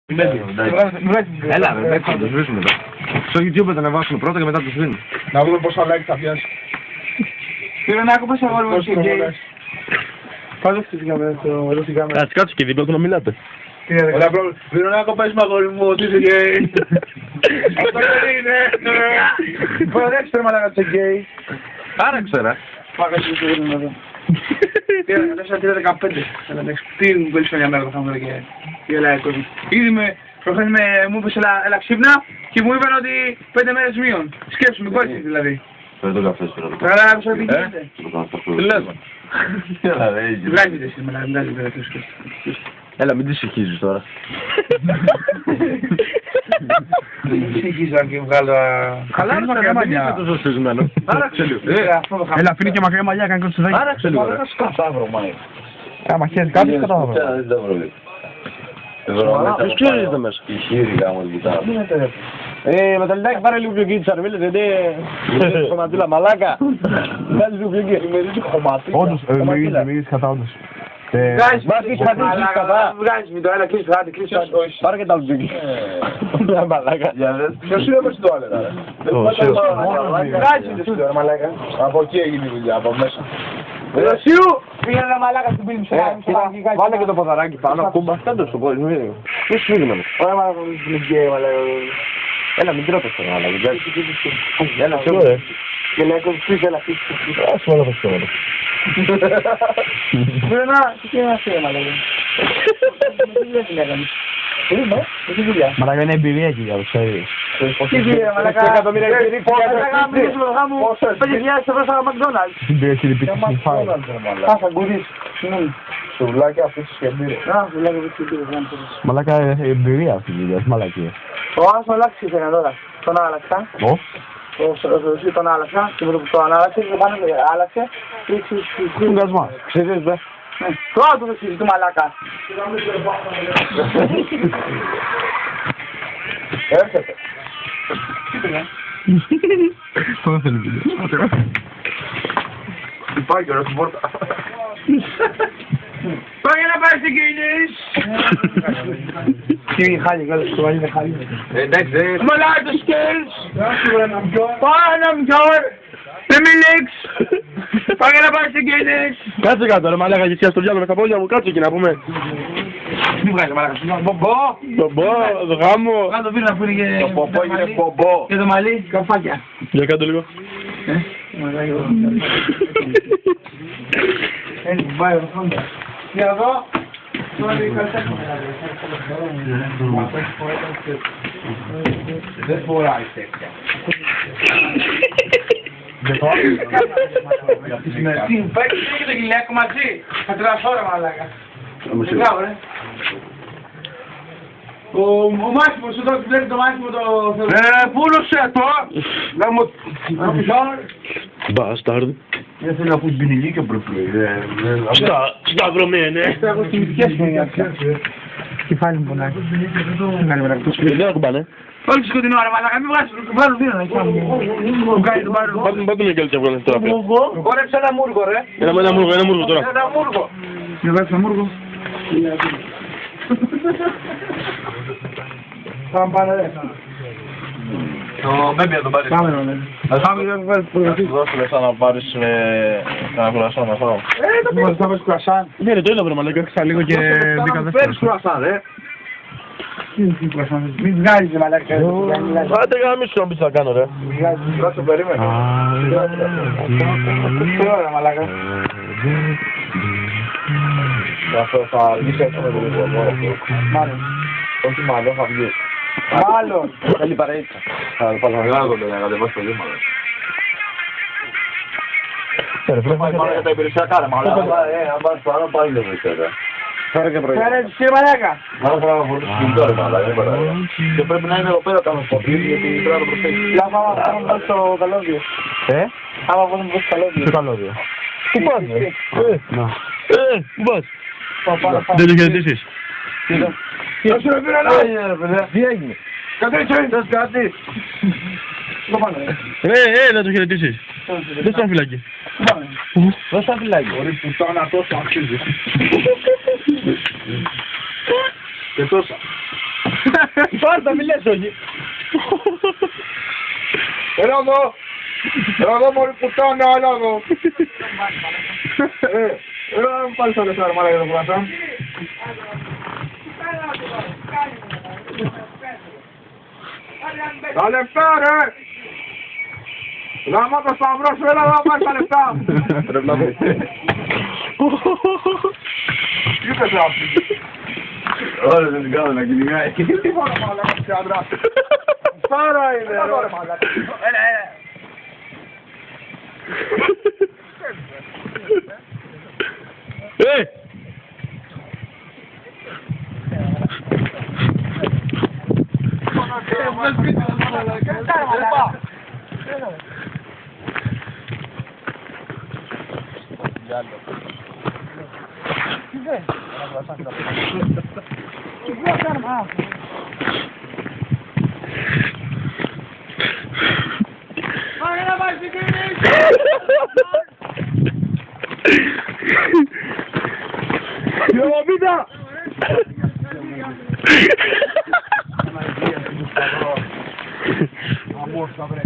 Έλα, δεν θα το σβήσουμε εδώ. Στο YouTube θα ανεβάσουμε πρώτα και μετά το σβήνουμε. Να δούμε πόσα like θα πιάσει. Πυρονάκο, πώς αγόρουμε και γκέι. Κάτσε στη κάμερα. Κάτσε και δίπλα του να μιλάτε. Πυρονάκο, πες μου αγόρι μου ότι είσαι γκέι. Αυτό δεν είναι. Προοδέψτε μαλάκα το γκέι. Άρα ξέρα. Πάκα σου το δίνουμε εδώ. Πήρα 4-15. Τι μου πέλησε μια μέρα το θα μου έλεγε η Ελλάδα. Ήδη προχθές μου είπες έλα ξύπνα και μου είπαν ότι 5 μέρες μείον. Σκέψου με κόλλησες δηλαδή. Φέρε το καφέ σου. Καλά άκουσα τι γίνεται. Τι λες μα. Βλάβετε σήμερα, μην τα λέτε. Έλα, μην τη συγχύζεις τώρα. Δεν συγχύζω και βγάλω... Καλά, είναι μακριά μαλλιά. Τόσο συγχυσμένο. Άραξε λίγο. Έλα, αφήνει και μακριά μαλλιά, κάνει κοτσιδάκι. Άραξε λίγο. Κατάβρο, μάι. Άμα χέρι κάτι, κατάβρο. Ποιος ξέρεις εδώ μέσα. Η χείρη γάμο την κοιτάω. Μεταλλητάκι πάρε λίγο πιο εκεί τις αρμίλες, γιατί χωματίλα μαλάκα. Βγάλεις λίγο πιο εκεί. Όντως, μυρίζεις κατά όντως. Βγάζεις κατά. Βγάζεις με το ένα, κλείσεις το άλλο. Πάρε και τα άλλο εκεί. Μια μαλάκα. Ποιος είναι μέσα στο άλλο, ρε. Βγάζεις το άλλο, μαλάκα. Από εκεί έγινε η δουλειά, από μέσα. Ρωσίου! Πήγα ένα μαλάκα στην πύλη μου. Βάλε και το ποδαράκι πάνω, κούμπα. Κάτω στο πόδι, μη σφίγμενο. Ωραία μαλάκα μου είναι γκέι, μαλάκα. Έλα, μην τρώτες τώρα, μαλάκα. Έλα, σε ωραία. Και λέει, κομπιστείς, έλα, πίσω. Ας μόνο το ξέρω. Τι είναι αυτό, μαλάκα. Τι δουλειά την έκανες. Τι δουλειά. Μαλάκα είναι εμπειρία εκεί, το ξέρεις. Τι δουλειά, μαλάκα. Εκατομμύρια εμπειρία. Μαλάκα, μιλήσεις με το γάμο. 5.000 ευρώ στα McDonald's. Την πήρε και λυπήτη στην φάη. Πάσα, γκουδείς. Σουβλάκια αυτής της εμπειρίας. Να, δουλειά αυτής της εμπειρίας. Μαλάκα εμπειρία αυτή η δουλειά, μαλακία. Ο άλλος με αλλάξει ήθελε τώρα. Τον άλλαξα. Τον άλλαξα. Και με το που τον άλλαξε, το πάνω άλλαξε. Τον κασμά. Ξέρεις, δε. Τώρα το δεξίζει του μαλάκα. Έρχεται. Το δεν θέλει βίντεο. Υπάρχει ωραία στην πόρτα. Πάμε να πάει στην Κίνης. Τι είναι χάλι, κάτω στο βαλί, δεν χάλι. Εντάξει, δε. Μαλάκα το σκέλς. Πάμε να μιόρ. Δεν μιλήξ. Πάμε να πάει στην Κίνης. Κάτσε κάτω, ρε μαλάκα, και στο διάλογο με τα πόδια μου, κάτσε εκεί να πούμε. Μην βγάζει μαλάκα σου. Μπομπό. Μπομπό, το γάμο. Κάτω πήρα που είναι και... Το πομπό είναι μπομπό. Και το μαλλί, καφάκια. Για κάτω λίγο. Έτσι, πάει ο Φόντα. Και εδώ, τώρα είναι Δεν φοράει τέτοια. Την παίξει και το γυλαίκο μαζί. Θα τρασόρε μαλάκα. Μπράβο ρε. Ο Μάσιμος, εδώ βλέπει το Μάσιμο το... Πούλωσε το! Να μου... Μπάσταρδ. Δεν θέλω να ακούς μπινιλί και προπλοή. Σταυρωμένε. Έχω θυμηθικές μου. Κεφάλι μου πονάει. Δεν ακουμπάνε. Όλοι σκοτεινό ρε μαλάκα, μην βγάζεις, βάλω δύο να μου κάνει τον πάρω. Πάτε μια κέλτσα βγάλε τώρα. Κόρεψε ένα μούργο ρε. Ένα μούργο τώρα. Ένα μούργο. Να βγάζεις ένα μούργο. Πάμε πάνε ρε. Το μπέμπι να τον πάρεις. Πάμε ρε. Πάμε ρε. Θα σου δώσω λεφτά να πάρεις ένα κουρασάν να φάω. Θα πες κουρασάν. Ναι ρε, το είδα βρε μαλάκα. Έξα λίγο και μπήκα δεύτερο. Παίρνεις κουρασάν ρε. Μην βγάλεις ρε μαλάκα. Άντε γάμισου να μπεις να κάνω ρε. Κάτσε περίμενε. Τι ώρα μαλάκα. Αυτό θα αργήσει έτσι με το λίγο. Μάλλον. Όχι μάλλον, θα βγει. Μάλλον. Καλή παραίτησα. Θα πάω να γράφω να κατεβάσει το γήμα. Πάμε για τα υπηρεσιακά ρε μαλάκα. Αν πας πάνω πάλι δεν βρίσκεται. Φέρε και πρωί. Φέρε εσύ μαλάκα. Μάλλον πρέπει να φορήσεις κινητό ρε μαλάκα. Και πρέπει να είναι εδώ πέρα το αμεσποτήρι γιατί πρέπει να το προσθέσεις. Άμα βάλουμε στο καλώδιο. Άμα βάλουμε στο καλώδιο. Στο καλώδιο. Πού πας ρε. Πού πας. Δεν το χαιρετήσεις. Τι έγινε. Κάτι. Το πάνε. Να το χαιρετήσεις. Δεν στο φυλάκι. Δώσ' τα φυλάκι. Μπορεί πουτάνα τόσο αξίζει. Και τόσα. Πάρτα, μη λες όχι. Έλα εδώ. Έλα εδώ μωρή πουτάνα, έλα εδώ. Έλα να μου πάρεις τα λεφτά ρε μαλάκα το πράγμα. Τα λεφτά ρε. Γαμώ το σταυρό σου, έλα να πάρεις τα λεφτά. Ρε βλάβο. Τι είπες ρε αυτή. Ωραία, δεν την κάνω να κυνηγάει. Τι φορά μαλάκα σε άντρα. Πάρα είναι ρε. Έλα, έλα. Διαβίτα! Αμόρφα βρε.